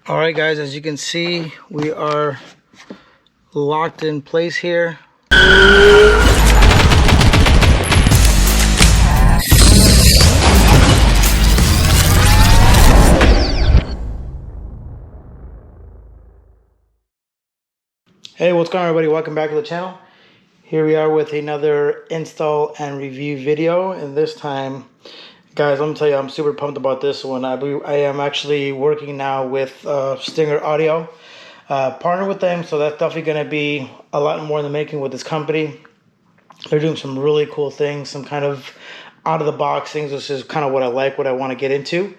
All right, guys, as you can see, we are locked in place here. Hey, what's going on, everybody? Welcome back to the channel. Here we are with another install and review video, and this time, guys, let me tell you, I'm super pumped about this one. I am actually working now with Stinger Audio, partnered with them, so that's definitely going to be a lot more in the making with this company. They're doing some really cool things, some kind of out of the box things, which is kind of what I like, what I want to get into.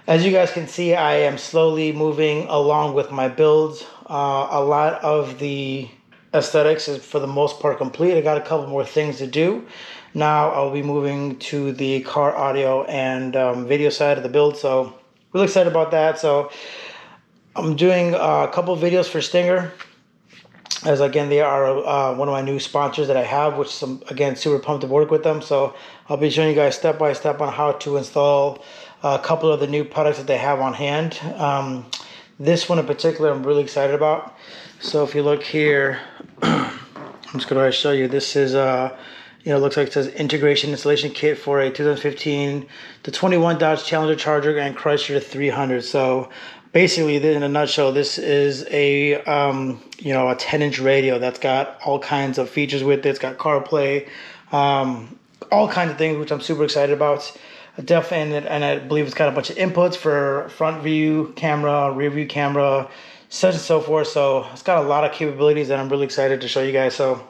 As you guys can see, I am slowly moving along with my builds. A lot of the aesthetics is for the most part complete. I got a couple more things to do. Now I'll be moving to the car audio and video side of the build, so really excited about that. So I'm doing a couple videos for Stinger, as again they are one of my new sponsors that I have, which I'm again super pumped to work with them. So I'll be showing you guys step by step on how to install a couple of the new products that they have on hand. This one in particular I'm really excited about. So if you look here, I'm just going to show you. This is it looks like it says integration installation kit for a 2015 to 21 Dodge Challenger Charger and Chrysler 300. So basically, in a nutshell, this is a a 10-inch radio that's got all kinds of features with it. It's got CarPlay, all kinds of things, which I'm super excited about. Definitely, and I believe it's got a bunch of inputs for front view camera, rear view camera, such and so forth. So it's got a lot of capabilities that I'm really excited to show you guys. So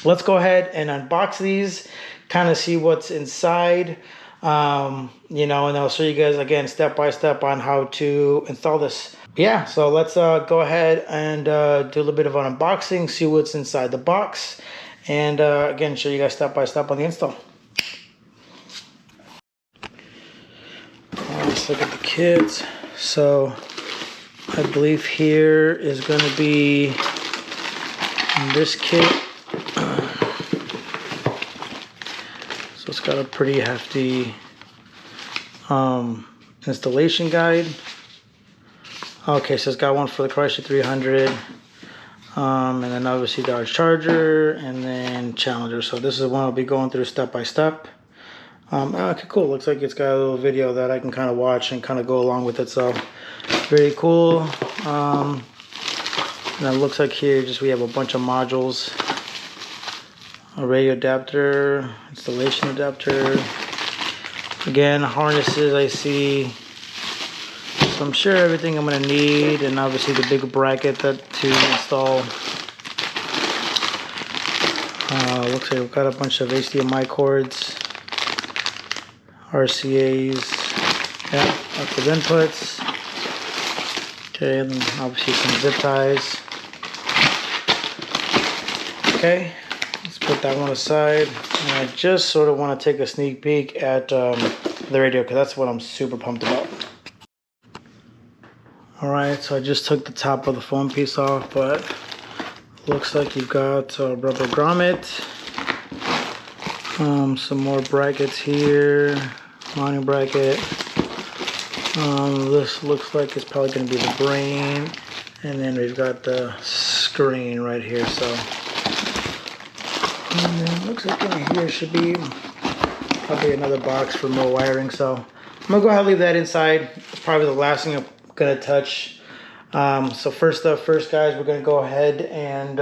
let's go ahead and unbox these, kind of see what's inside, and I'll show you guys again step by step on how to install this. Yeah, so let's go ahead and do a little bit of an unboxing, see what's inside the box, and again show you guys step by step on the install. Let's look at the kit. So I believe here is going to be this kit. So it's got a pretty hefty installation guide. Okay, so it's got one for the Chrysler 300, and then obviously Dodge Charger, and then Challenger. So this is one I'll be going through step by step. Okay, cool. Looks like it's got a little video that I can kind of watch and kind of go along with it. So very cool. And it looks like here we have a bunch of modules. A radio adapter, installation adapter. Again, harnesses I see. So I'm sure everything I'm going to need, and obviously the big bracket to install. Looks like we've got a bunch of HDMI cords, RCAs, yeah, lots of inputs. Okay, and then obviously some zip ties. Okay, let's put that one aside. And I just sort of want to take a sneak peek at the radio, because that's what I'm super pumped about. Alright, so I just took the top of the foam piece off, but looks like you've got a rubber grommet, some more brackets here, mounting bracket. This looks like it's probably going to be the brain, and then we've got the screen right here. So and then looks like in here should be probably another box for more wiring. So I'm gonna go ahead and leave that inside. It's probably the last thing I'm gonna touch. So first, guys, we're gonna go ahead and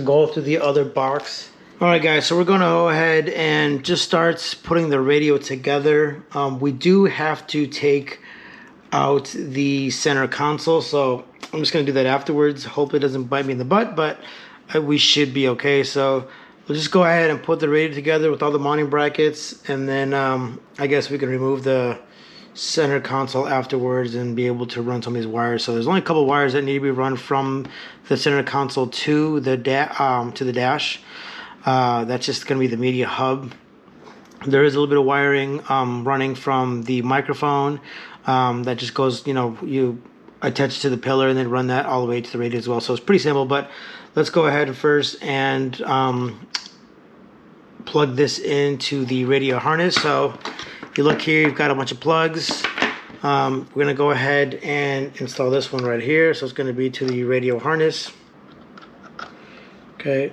go through the other box. All right, guys, so we're gonna go ahead and just start putting the radio together. We do have to take out the center console, so I'm just gonna do that afterwards. Hopefully it doesn't bite me in the butt, but we should be okay. So we'll just go ahead and put the radio together with all the mounting brackets, and then I guess we can remove the center console afterwards and be able to run some of these wires. So there's only a couple wires that need to be run from the center console to the dash. That's just going to be the media hub. There is a little bit of wiring running from the microphone that just goes, you attach it to the pillar and then run that all the way to the radio as well. So it's pretty simple, but let's go ahead first and plug this into the radio harness. So if you look here, you've got a bunch of plugs. We're gonna go ahead and install this one right here. So it's gonna be to the radio harness. Okay,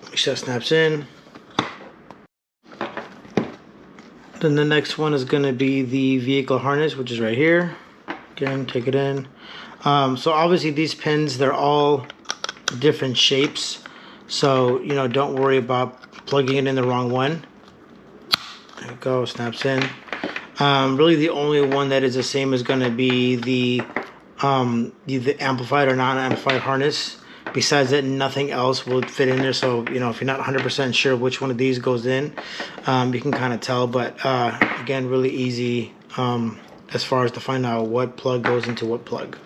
make sure that snaps in. Then the next one is gonna be the vehicle harness, which is right here. Again, take it in. So obviously these pins, they're all different shapes. So, you know, don't worry about plugging it in the wrong one. There we go, snaps in. Really the only one that is the same is going to be the amplified or non-amplified harness. Besides that, nothing else will fit in there. So, you know, if you're not 100% sure which one of these goes in, you can kind of tell. But again, really easy as far as to find out what plug goes into what plug.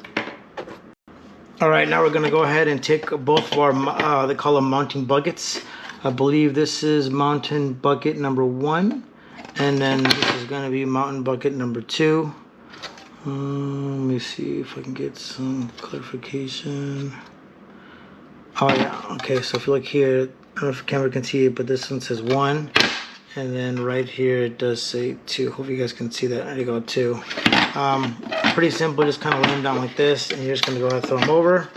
Alright, now we're going to go ahead and take both of our, they call them mounting buckets. I believe this is mountain bucket number 1. And then this is going to be mountain bucket number 2. Let me see if I can get some clarification. Oh yeah, okay, so if you look here, I don't know if the camera can see it, but this one says 1. And then right here it does say 2. Hope you guys can see that. There you go, 2. Pretty simple, just kind of lay them down like this, and you're just going to go ahead and throw them over.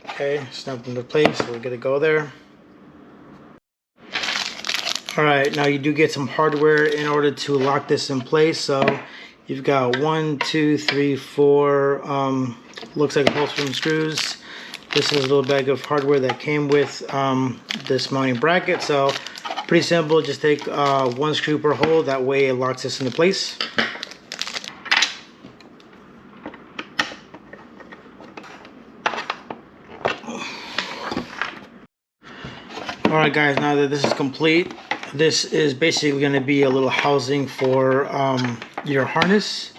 Okay, snap them into place, so we're going to go there. Alright, now you do get some hardware in order to lock this in place. So you've got 1, 2, 3, 4, looks like holes from screws. This is a little bag of hardware that came with this mounting bracket. So pretty simple, just take 1 screw per hole, that way it locks this into place. Alright guys, now that this is complete, this is basically going to be a little housing for your harness.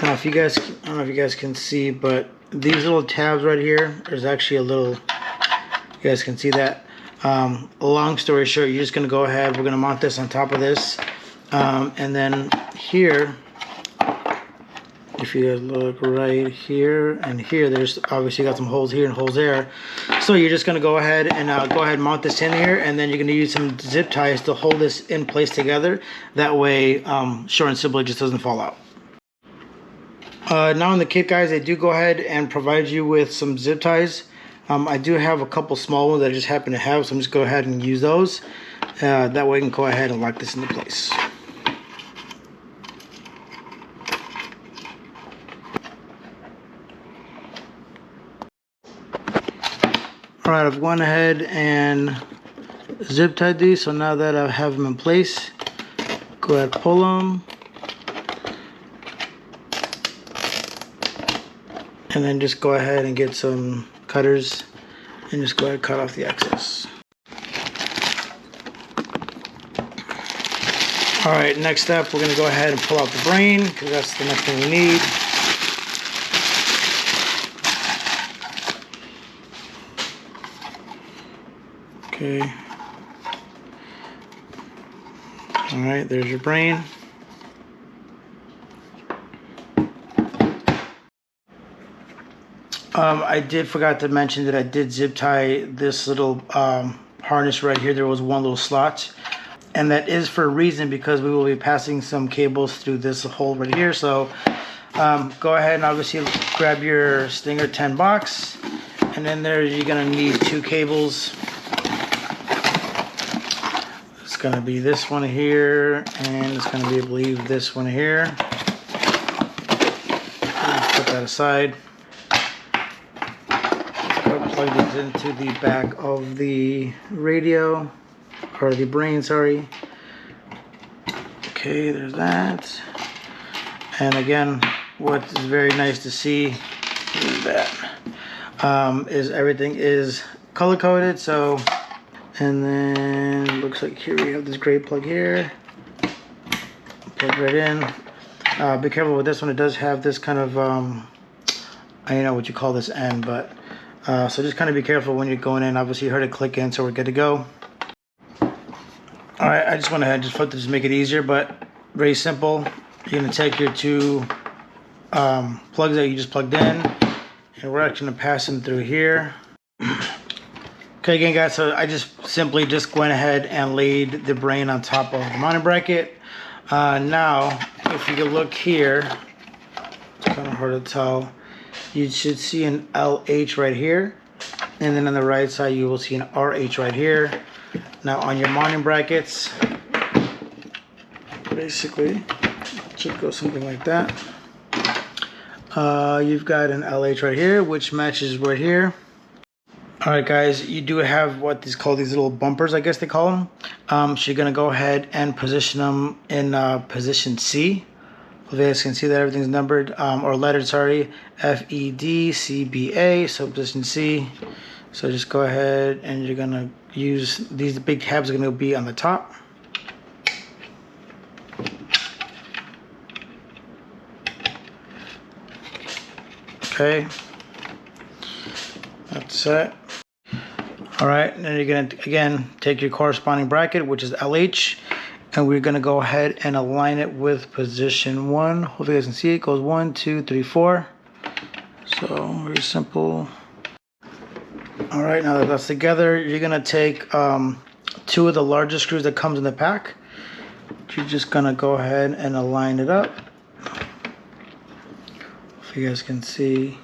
Now if you guys, I don't know if you guys can see, but these little tabs right here, there's actually a little, you guys can see that. Long story short, you're just going to go ahead, we're going to mount this on top of this. And then here, if you guys look right here and here, there's obviously got some holes here and holes there. So you're just going to go ahead and mount this in here, and then you're going to use some zip ties to hold this in place together. That way, short and simple, it just doesn't fall out. Now in the kit, guys, they do go ahead and provide you with some zip ties. I do have a couple small ones that I just happen to have, so I'm just go ahead and use those. That way I can go ahead and lock this into place. Alright, I've gone ahead and zip tied these, so now that I have them in place, go ahead and pull them. And then just go ahead and get some cutters and just go ahead and cut off the excess. Alright, next step, we're going to go ahead and pull out the brain, because that's the next thing we need. Okay. Alright, there's your brain. I did forgot to mention that I did zip tie this little harness right here. There was one little slot, and that is for a reason, because we will be passing some cables through this hole right here. So go ahead and obviously grab your Stinger 10 box, and in there you're gonna need 2 cables. It's gonna be this one here, and it's gonna be, I believe, this one here. Put that aside. Plug these into the back of the radio, or the brain, sorry. Okay, there's that. And again, what is very nice to see is that is everything is color coded. So, and then looks like here we have this gray plug here, plug right in. Be careful with this one, it does have this kind of I don't know what you call this end, but so just kind of be careful when you're going in. Obviously you heard it click in, so we're good to go. Alright, I just went ahead and just put this to make it easier, but very simple. You're going to take your 2 plugs that you just plugged in, and we're actually going to pass them through here. Okay, again guys, so I just simply went ahead and laid the brain on top of the mounting bracket. Now if you look here, it's kind of hard to tell. You should see an LH right here, and then on the right side you will see an RH right here. Now on your mounting brackets, basically it should go something like that. You've got an LH right here, which matches right here. Alright guys, you do have what is called these little bumpers, I guess they call them. So you're going to go ahead and position them in position C. You guys can see that everything's numbered, or lettered, sorry. F, E, D, C, B, A, so position C. So just go ahead and you're going to use, these big tabs are going to be on the top. Okay. That's it. Alright, and then you're going to, again, take your corresponding bracket, which is LH, and we're going to go ahead and align it with position 1. Hopefully you guys can see it. Goes 1, 2, 3, 4. So, very simple. Alright, now that that's together, you're going to take 2 of the largest screws that comes in the pack. You're just going to go ahead and align it up. If you guys can see.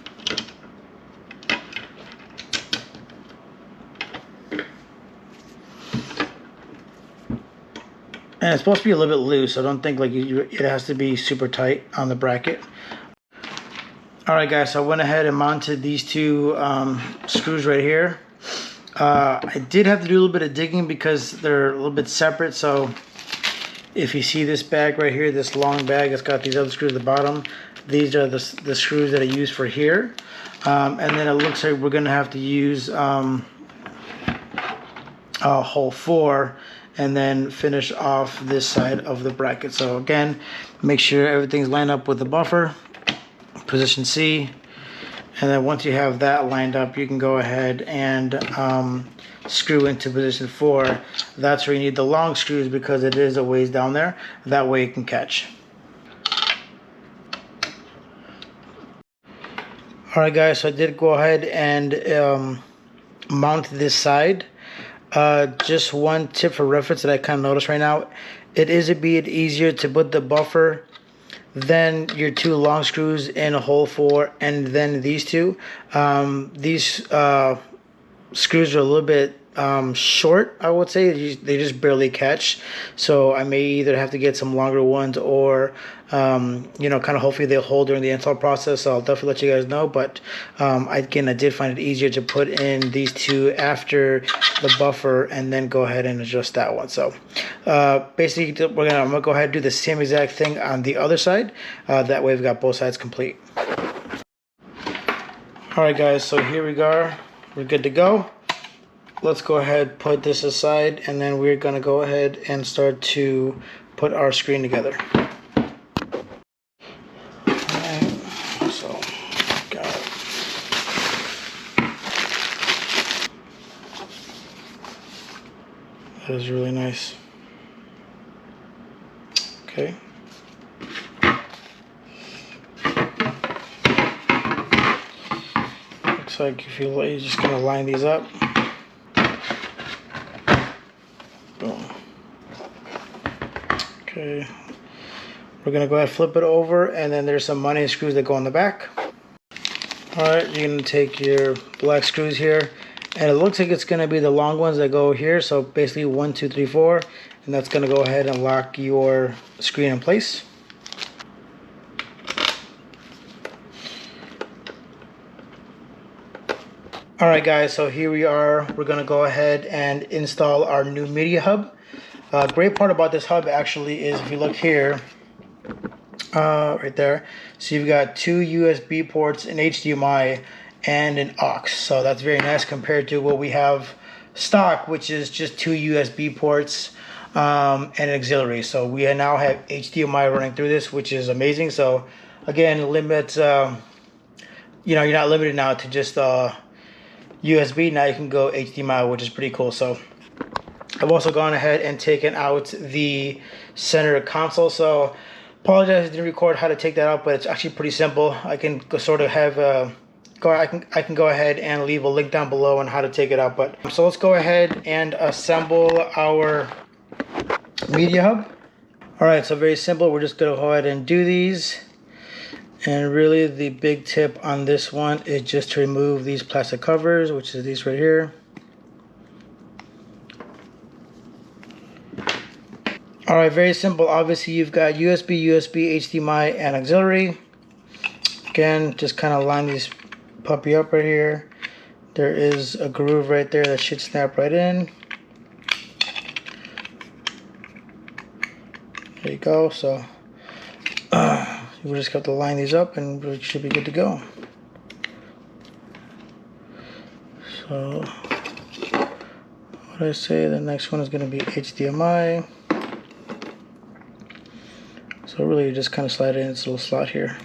And it's supposed to be a little bit loose, so don't think like it has to be super tight on the bracket. Alright guys, so I went ahead and mounted these 2 screws right here. I did have to do a little bit of digging because they're a little bit separate, so if you see this bag right here, this long bag, it's got these other screws at the bottom. These are the screws that I use for here. And then it looks like we're going to have to use hole 4 and then finish off this side of the bracket. So again, make sure everything's lined up with the buffer, position C, and then once you have that lined up, you can go ahead and screw into position 4. That's where you need the long screws because it is a ways down there. That way it can catch. Alright guys, so I did go ahead and mount this side. Just one tip for reference that I kind of noticed right now. It is a bit easier to put the buffer than your 2 long screws in a hole 4 and then these 2. These screws are a little bit short, I would say. They just barely catch. So I may either have to get some longer ones or you know, kind of hopefully they'll hold during the install process. So I'll definitely let you guys know. But again, I did find it easier to put in these 2 after the buffer and then go ahead and adjust that one. So basically I'm gonna go ahead and do the same exact thing on the other side. That way we've got both sides complete. Alright guys, so here we are. We're good to go. Let's go ahead, put this aside, and then we're going to go ahead and start to put our screen together. Alright, so got it. That is really nice. Okay. Looks like if you're just going to line these up. Boom. Okay. We're going to go ahead and flip it over, and then there's some mounting screws that go on the back. Alright, you're going to take your black screws here, and it looks like it's going to be the long ones that go here. So basically 1, 2, 3, 4, and that's going to go ahead and lock your screen in place. Alright guys, so here we are. We're going to go ahead and install our new media hub. Great part about this hub actually is if you look here, right there, so you've got 2 USB ports, an HDMI, and an aux. So that's very nice compared to what we have stock, which is just 2 USB ports and an auxiliary. So we now have HDMI running through this, which is amazing. So again, limits, you know, you're not limited now to just USB. Now you can go HDMI, which is pretty cool. So I've also gone ahead and taken out the center console. So apologize I didn't record how to take that out, but it's actually pretty simple. I can sort of have I can go ahead and leave a link down below on how to take it out. But so let's go ahead and assemble our media hub. Alright, so very simple. We're just going to go ahead and do these. And really the big tip on this one is just to remove these plastic covers, which is these right here. Alright, very simple. Obviously you've got USB, HDMI, and auxiliary. Again, just kind of line these puppy up right here. There is a groove right there that should snap right in. There you go. So we just got to line these up and we should be good to go. So what I say, the next one is going to be HDMI. So really you just kind of slide it in its little slot here.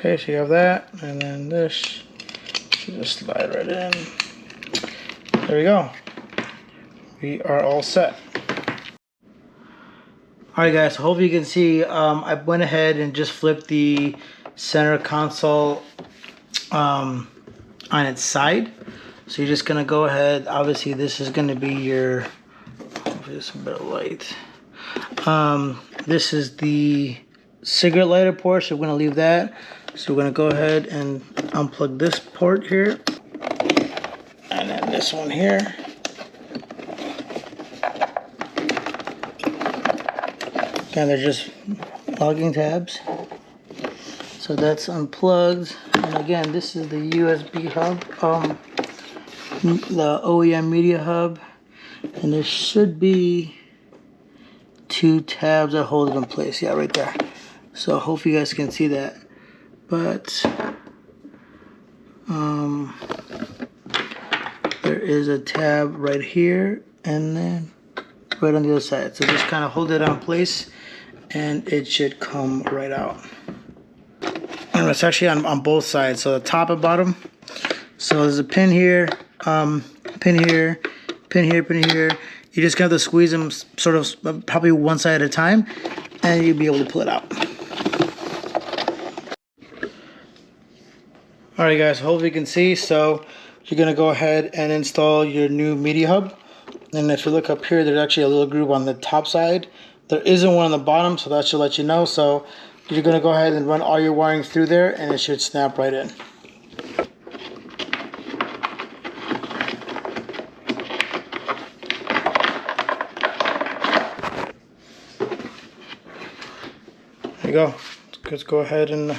Okay, so you have that, and then this should just slide right in. There we go. We are all set. Alright guys, so hopefully you can see I went ahead and just flipped the center console on its side. So you're just going to go ahead, obviously this is going to be your, hopefully this is a better light. This is the cigarette lighter port, so we're going to leave that. So we're going to go ahead and unplug this port here. And then this one here. Again, they're just logging tabs. So that's unplugged. And again, this is the USB hub, the OEM media hub. And there should be 2 tabs that hold it in place. Yeah, right there. So hopefully you guys can see that. But there is a tab right here and then right on the other side. So just kind of hold it in place and it should come right out. And it's actually on both sides, so the top and bottom. So there's a pin here, pin here, pin here, pin here. You just have to squeeze them sort of probably one side at a time and you'll be able to pull it out. Alright guys, hopefully you can see. So you're going to go ahead and install your new media hub. And if you look up here, there's actually a little groove on the top side. There isn't one on the bottom, so that should let you know. So you're going to go ahead and run all your wiring through there and it should snap right in. There you go. Let's go ahead and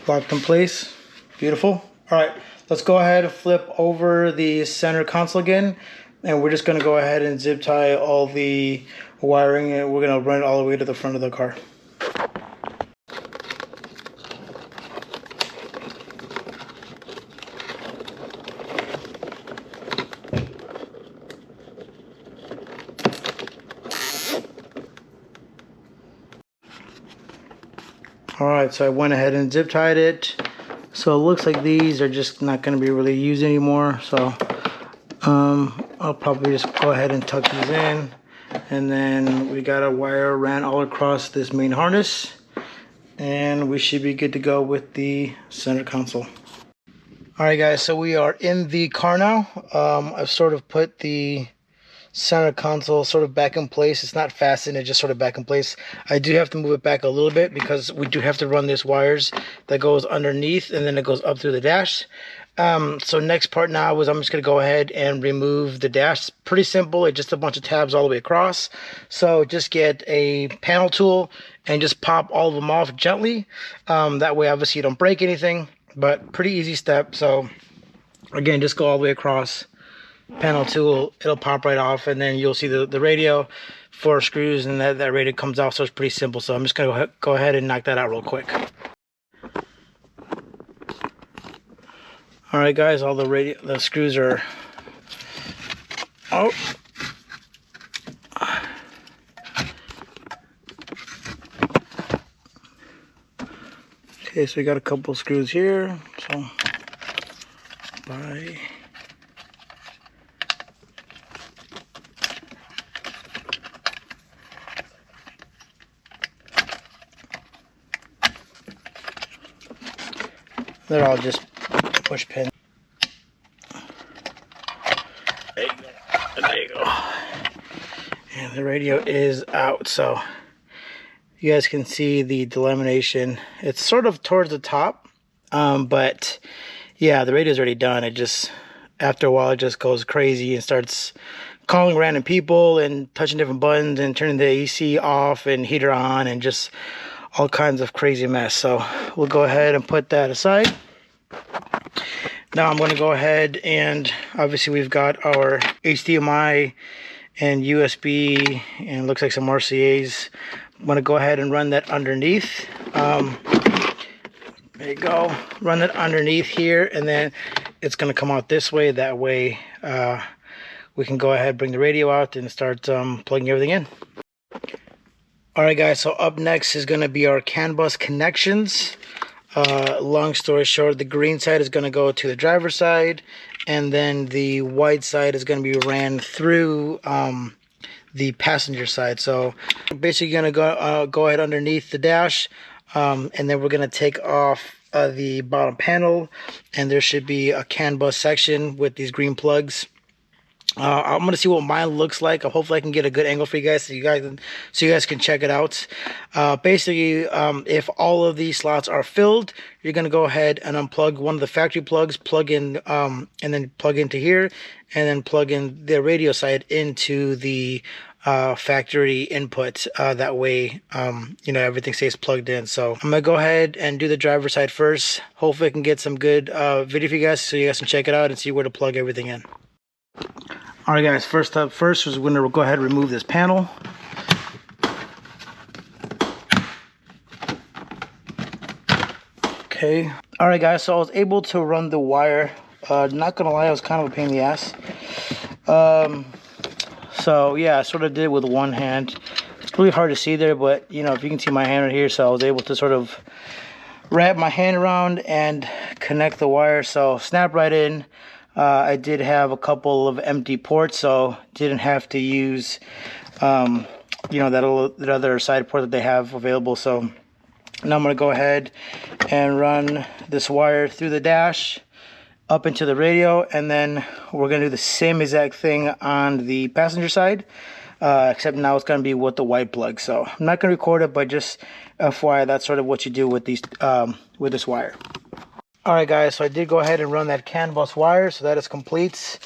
lock in place. Beautiful. Alright, let's go ahead and flip over the center console again. And we're just going to go ahead and zip tie all the wiring and we're going to run it all the way to the front of the car. Alright, so I went ahead and zip tied it. So it looks like these are just not going to be really used anymore. So I'll probably just go ahead and tuck these in. And then we got a wire ran all across this main harness. And we should be good to go with the center console. Alright guys, so we are in the car now. I've sort of put the center console sort of back in place. It's not fastened, it's just sort of back in place. I do have to move it back a little bit because we do have to run these wires that goes underneath and then it goes up through the dash. So next part now is I'm just going to go ahead and remove the dash. It's pretty simple. It's just a bunch of tabs all the way across. So just get a panel tool and just pop all of them off gently. That way obviously you don't break anything, but pretty easy step. So again, just go all the way across. Panel tool, it'll pop right off, and then you'll see the radio, 4 screws, and that radio comes off. So it's pretty simple. So I'm just gonna go ahead and knock that out real quick. All right, guys, all the screws are out. Okay, so we got a couple screws here. So bye. They're all just push pin. There you go. There you go. And the radio is out, so you guys can see the delamination. It's sort of towards the top, but yeah, the radio's already done. It just, after a while, it just goes crazy and starts calling random people and touching different buttons and turning the AC off and heater on and just all kinds of crazy mess. So we'll go ahead and put that aside. Now I'm going to go ahead and obviously we've got our HDMI and USB and looks like some RCAs. I'm going to go ahead and run that underneath. There you go. Run it underneath here, and then it's going to come out this way. That way we can go ahead, bring the radio out, and start plugging everything in. Alright guys, so up next is going to be our CAN bus connections. Long story short, the green side is going to go to the driver's side, and then the white side is going to be ran through the passenger side. So basically going to go ahead underneath the dash, and then we're going to take off the bottom panel, and there should be a CAN bus section with these green plugs. I'm going to see what mine looks like. Hopefully I can get a good angle for you guys so you guys can check it out. Basically, if all of these slots are filled, you're going to go ahead and unplug one of the factory plugs, plug in, and then plug into here, and then plug in the radio side into the factory input. That way, you know, everything stays plugged in. So I'm going to go ahead and do the driver's side first. Hopefully I can get some good video for you guys so you guys can check it out and see where to plug everything in. Alright guys, first we're going to go ahead and remove this panel. Okay. Alright guys, so I was able to run the wire. Not going to lie, it was kind of a pain in the ass. So yeah, I sort of did it with one hand. It's really hard to see there, but you know, if you can see my hand right here, so I was able to sort of wrap my hand around and connect the wire, so snap right in. I did have a couple of empty ports, so didn't have to use, you know, that other side port that they have available. So now I'm going to go ahead and run this wire through the dash up into the radio, and then we're going to do the same exact thing on the passenger side, except now it's going to be with the white plug. So I'm not going to record it, but just FYI, that's sort of what you do with these with this wire. Alright guys, so I did go ahead and run that CAN bus wire, so that is complete.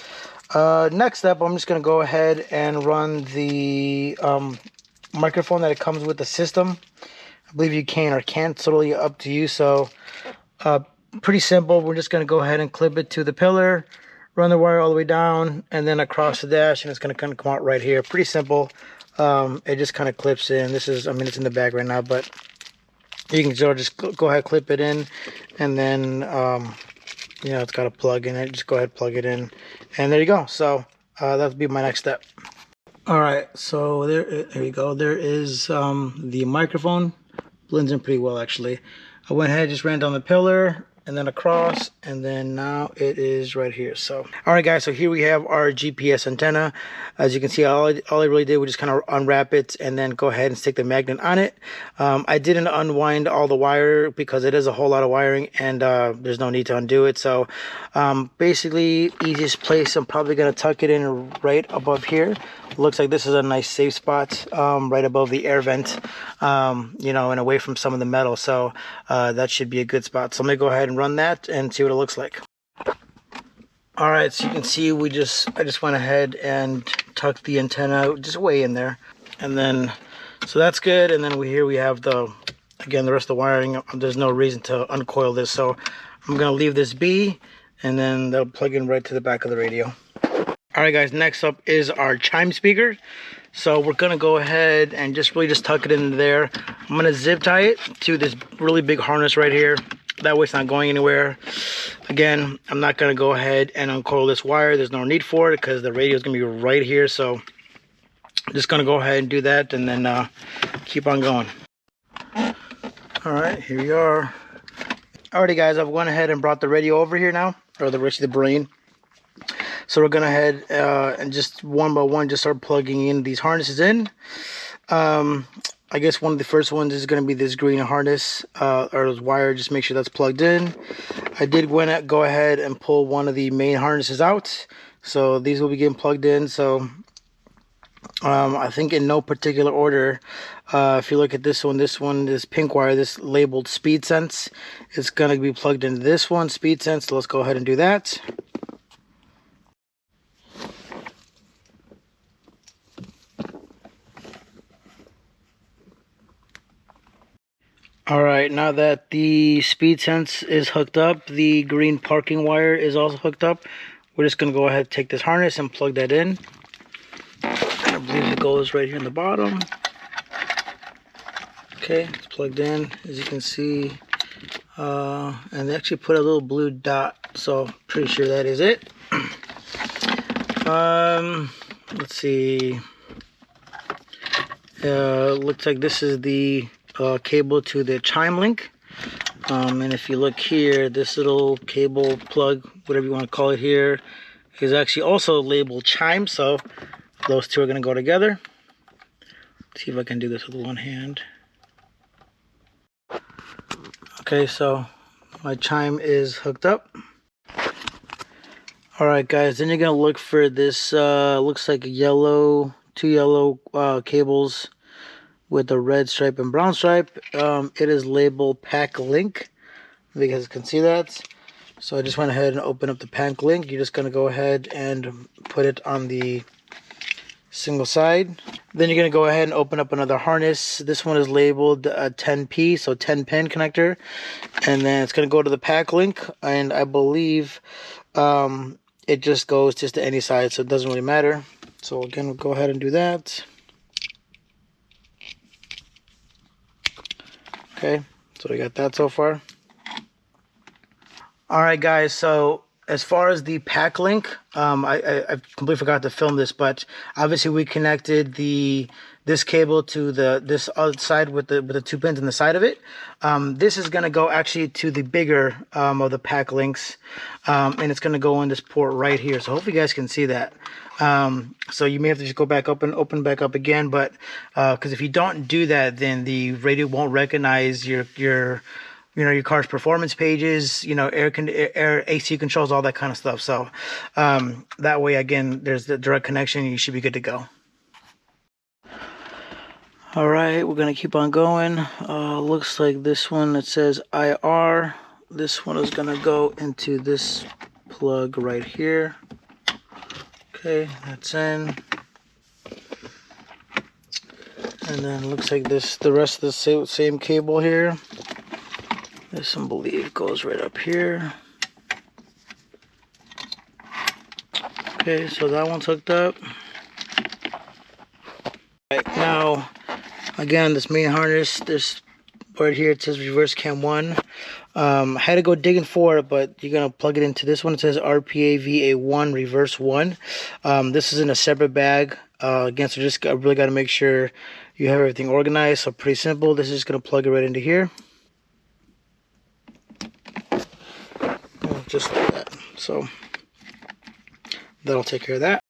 Next up, I'm just going to go ahead and run the microphone that it comes with the system. I believe you can or can't, totally up to you. So pretty simple. We're just going to go ahead and clip it to the pillar, run the wire all the way down, and then across the dash, and it's going to kind of come out right here. Pretty simple. It just kind of clips in. This is, I mean, it's in the bag right now, but you can just go ahead, clip it in, and then you know, it's got a plug in it. Just go ahead, plug it in, and there you go. So that'll be my next step. All right, so there you go. There is the microphone. Blends in pretty well, actually. I went ahead, just ran down the pillar, and then across, and then now it is right here. So all right guys, so here we have our GPS antenna. As you can see, all I really did was just kind of unwrap it and then go ahead and stick the magnet on it. I didn't unwind all the wire because it is a whole lot of wiring, and there's no need to undo it. So basically, easiest place, I'm probably going to tuck it in right above here. Looks like this is a nice safe spot, right above the air vent, you know, and away from some of the metal. So that should be a good spot. So I'm gonna go ahead and run that and see what it looks like. All right, so you can see I just went ahead and tucked the antenna just way in there, and then so that's good. And then we have the rest of the wiring. There's no reason to uncoil this, so I'm gonna leave this be, and then they'll plug in right to the back of the radio. Alright guys, next up is our chime speaker. So we're going to go ahead and just tuck it in there. I'm going to zip tie it to this really big harness right here. That way it's not going anywhere. Again, I'm not going to go ahead and uncoil this wire. There's no need for it because the radio is going to be right here. So I'm just going to go ahead and do that, and then keep on going. Alright, here we are. Alrighty guys, I've went ahead and brought the radio over here now, or the brain. So we're going to head and just one by one just start plugging in these harnesses in. I guess one of the first ones is going to be this green harness or this wire. Just make sure that's plugged in. I did go ahead and pull one of the main harnesses out, so these will be getting plugged in. So I think in no particular order. If you look at this one, this pink wire, this labeled speed sense, it's going to be plugged into this one, speed sense. So let's go ahead and do that. All right, now that the speed sense is hooked up, the green parking wire is also hooked up. We're just going to go ahead and take this harness and plug that in. I believe it goes right here in the bottom. Okay, it's plugged in, as you can see. And they actually put a little blue dot, so pretty sure that is it. Let's see. Looks like this is the cable to the chime link. And if you look here, this little cable plug, whatever you want to call it here, is actually also labeled chime. So those two are going to go together. Let's see if I can do this with one hand. Okay, so my chime is hooked up. Alright guys, then you're going to look for this, looks like two yellow cables with a red stripe and brown stripe. It is labeled pack link. You guys can see that. So I just went ahead and opened up the pack link. You're just going to go ahead and put it on the single side. Then you're going to go ahead and open up another harness. This one is labeled 10P, so 10 pin connector. And then it's going to go to the pack link. And I believe it just goes to any side, so it doesn't really matter. So again, we'll go ahead and do that. Okay, so we got that so far. Alright guys, so as far as the pack link, I completely forgot to film this, but obviously we connected this cable to this other side with the two pins on the side of it. This is going to go actually to the bigger of the pack links, and it's going to go in this port right here. So hopefully you guys can see that. So you may have to just go back up and open back up again, but because if you don't do that, then the radio won't recognize your car's performance pages, air AC controls, all that kind of stuff. So that way, again, there's the direct connection. You should be good to go. All right, we're gonna keep on going. Looks like this one, it says IR. This one is gonna go into this plug right here. Okay, that's in. And then looks like the rest of the same cable here. This one, believe, goes right up here. Okay, so that one's hooked up. Right, now, again, this main harness, this right here, it says reverse cam 1. I had to go digging for it, but you're going to plug it into this one. It says RPA VA1 reverse 1. This is in a separate bag. Again, so just really got to make sure you have everything organized. So pretty simple. This is just going to plug it right into here. Just like that. So that'll take care of that.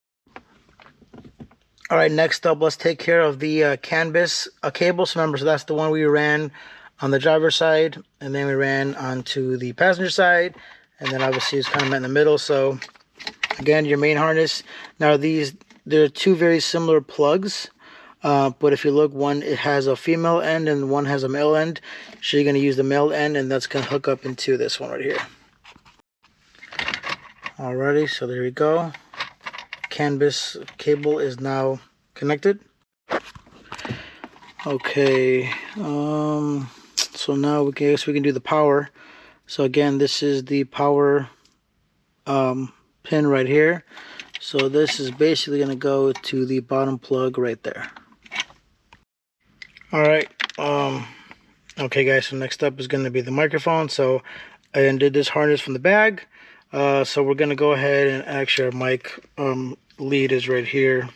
All right, next up, let's take care of the CAN bus cable. So remember, so that's the one we ran on the driver's side, and then we ran onto the passenger side, and then obviously it's kind of met in the middle. So again, your main harness. Now there are two very similar plugs, but if you look, one it has a female end and one has a male end. So you're going to use the male end, and that's going to hook up into this one right here. Alrighty, so there we go. CAN bus cable is now connected. Okay, so now we can do the power. So again, this is the power pin right here. So this is basically going to go to the bottom plug right there. Alright, okay guys, so next up is going to be the microphone. So I undid this harness from the bag. So we're going to go ahead and actually our mic lead is right here.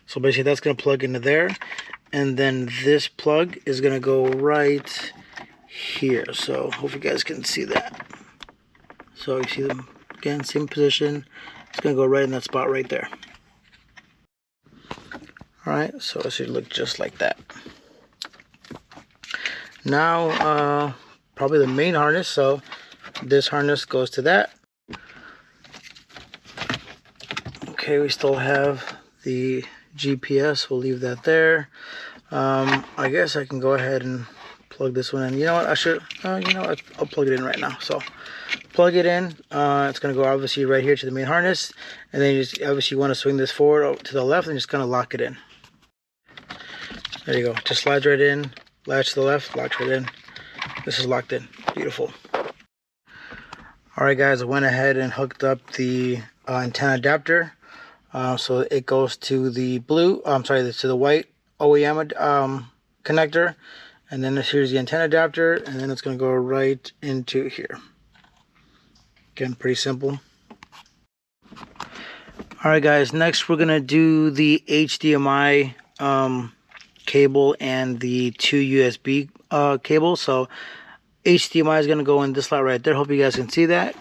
So basically that's going to plug into there. And then this plug is going to go right here. So hope you guys can see that. So you see them again, same position. It's going to go right in that spot right there. Alright, so it should look just like that. Now, probably the main harness, so this harness goes to that. Okay, we still have the GPS, we'll leave that there. I guess I can go ahead and plug this one in. You know what, I should, you know what, I'll plug it in right now. So, plug it in, it's going to go obviously right here to the main harness, and then you just obviously want to swing this forward to the left and just kind of lock it in. There you go, just slides right in, latch to the left, locks right in. This is locked in, beautiful. Alright guys, I went ahead and hooked up the antenna adapter. So it goes to the blue, to the white OEM connector, and then here's the antenna adapter, and then it's going to go right into here. Again, pretty simple. Alright guys, next we're going to do the HDMI cable and the two USB cables. So HDMI is going to go in this slot right there. Hope you guys can see that.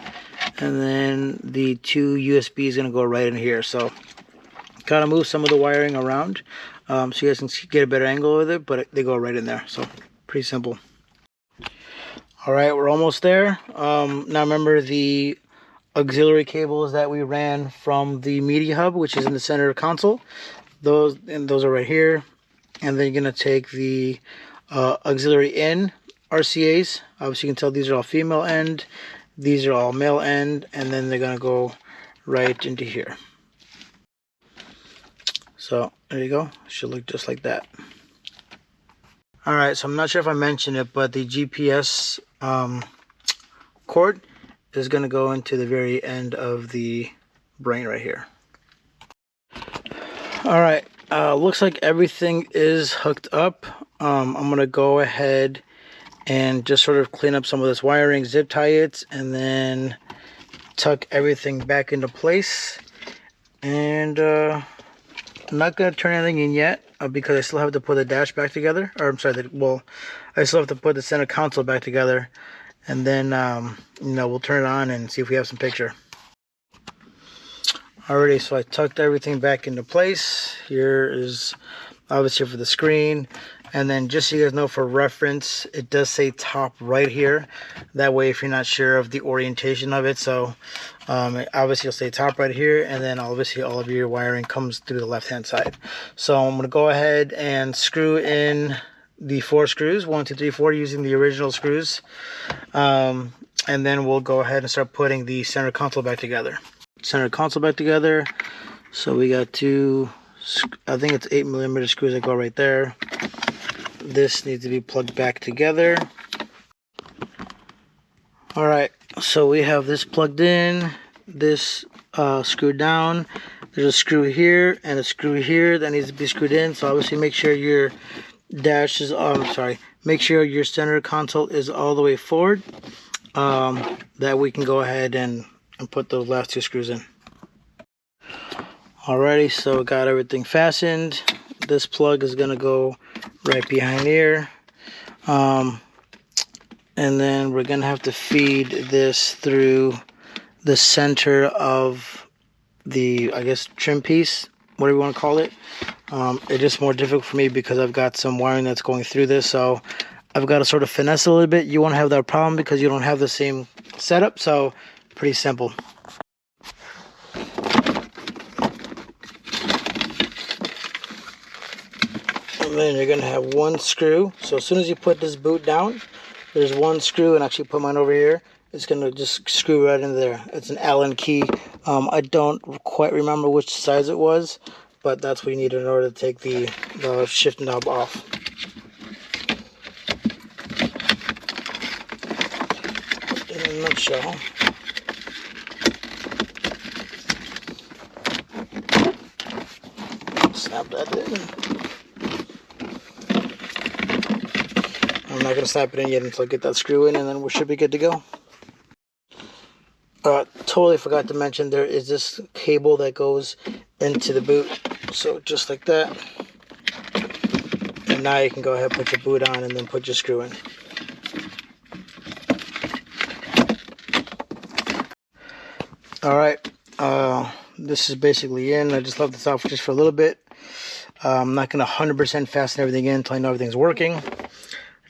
And then the two USB is going to go right in here. So kind of move some of the wiring around so you guys can get a better angle with it, but they go right in there. So pretty simple. Alright, we're almost there. Now remember the auxiliary cables that we ran from the media hub, which is in the center console. Those are right here. And then you're going to take the auxiliary in RCAs. Obviously you can tell these are all female end, these are all male end, and then they're going to go right into here. So there you go, should look just like that. Alright, so I'm not sure if I mentioned it, but the GPS cord is going to go into the very end of the brain right here. Alright, looks like everything is hooked up. I'm going to go ahead and just sort of clean up some of this wiring, zip tie it, and then tuck everything back into place. And I'm not going to turn anything in yet because I still have to put the dash back together. Or I'm sorry, I still have to put the center console back together. And then, you know, we'll turn it on and see if we have some picture. Alrighty, so I tucked everything back into place. Here is obviously for the screen. And then just so you guys know, for reference, it does say top right here. That way, if you're not sure of the orientation of it, so obviously you'll say top right here, and then obviously all of your wiring comes through the left hand side. So I'm going to go ahead and screw in the 4 screws, 1, 2, 3, 4, using the original screws. And then we'll go ahead and start putting the center console back together. Center console back together. So we got 2, I think it's 8mm screws that go right there. This needs to be plugged back together. Alright, so we have this plugged in, this screwed down. There's a screw here and a screw here that needs to be screwed in. So obviously make sure your dash is, make sure your center console is all the way forward. That we can go ahead and put those last 2 screws in. Alrighty, so got everything fastened. This plug is going to go right behind here. And then we're going to have to feed this through the center of the, I guess, trim piece, whatever you want to call it. It's just more difficult for me because I've got some wiring that's going through this. So I've got to sort of finesse a little bit. You won't have that problem because you don't have the same setup. So pretty simple. And then you're going to have 1 screw. So as soon as you put this boot down, there's 1 screw, and actually put mine over here. It's going to just screw right in there. It's an Allen key. I don't quite remember which size it was, but that's what you need in order to take the shift knob off. In a nutshell. Snap that in. I'm not going to snap it in yet until I get that screw in, and then we should be good to go. Totally forgot to mention there is this cable that goes into the boot. So just like that. And now you can go ahead and put your boot on and then put your screw in. Alright, this is basically in. I just left this off just for a little bit. I'm not going to 100% fasten everything in until I know everything's working.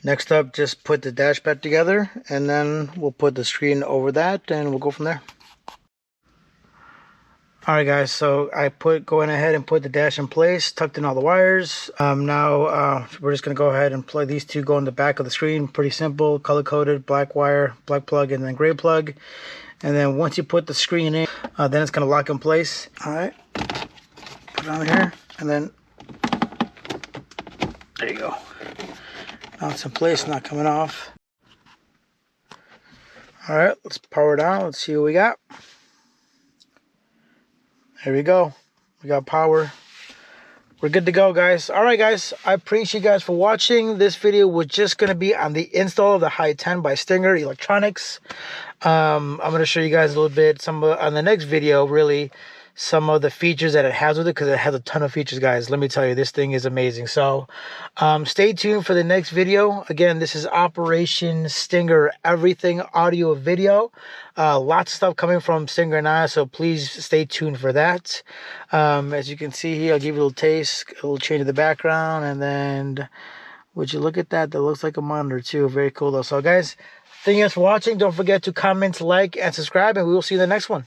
Next up, just put the dash back together, and then we'll put the screen over that, and we'll go from there. Alright guys, so I going ahead and put the dash in place, tucked in all the wires. Now we're just going to go ahead and plug these two, go in the back of the screen. Pretty simple, color-coded, black wire, black plug, and then gray plug. And then once you put the screen in, then it's going to lock in place. Alright, put it on here, and then there you go. Now it's in place, not coming off. Alright, let's power it on. Let's see what we got. There we go. We got power. We're good to go, guys. Alright, guys. I appreciate you guys for watching. This video was just going to be on the install of the Heigh10 by Stinger Electronics. I'm going to show you guys a little bit on the next video, really, some of the features that it has with it, because it has a ton of features, guys. Let me tell you, this thing is amazing. So stay tuned for the next video. Again, this is Operation Stinger Everything Audio Video. Lots of stuff coming from Stinger and I, so please stay tuned for that. As you can see here, I'll give you a little taste, a little change of the background, and then would you look at that? That looks like a monitor too. Very cool though. So guys, thank you guys for watching. Don't forget to comment, like, and subscribe, and we will see you in the next one.